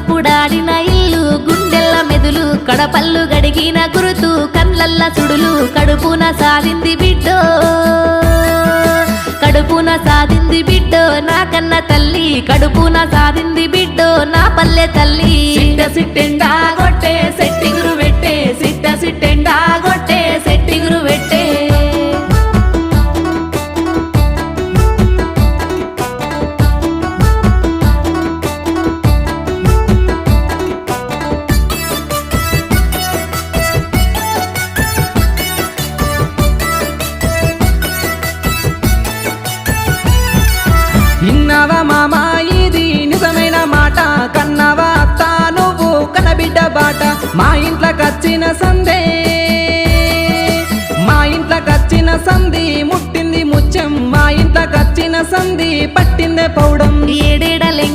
గప్పుడాడిన ఇల్లు గుండెల్ల మెదులు కడపల్లు గడిగిన గురుతు కళ్ళల్ల సుడులు కడుపున సాధింది బిడ్డో కడుపున సాధింది బిడ్డో నా కన్న తల్లి కడుపున సాధింది బిడ్డో నా పల్లె తల్లి సిట్ట సిట్టెండా గొట్టే సెట్టిగురు పెట్టే సిట్ట సిట్టెండా గొట్టే సెట్టిగురు పెట్టే విన్నావా మామా ఇది నిజమైన మాట కన్నావా అత్త నువ్వు కనబిడ్డ బాట మా ఇంట్లోకొచ్చిన సందే మా ఇంట్లోకొచ్చిన సంధి ముట్టింది ముత్యం మా ఇంట్లోకొచ్చిన సంధి పట్టిందే పౌడం ఏడేడలెంక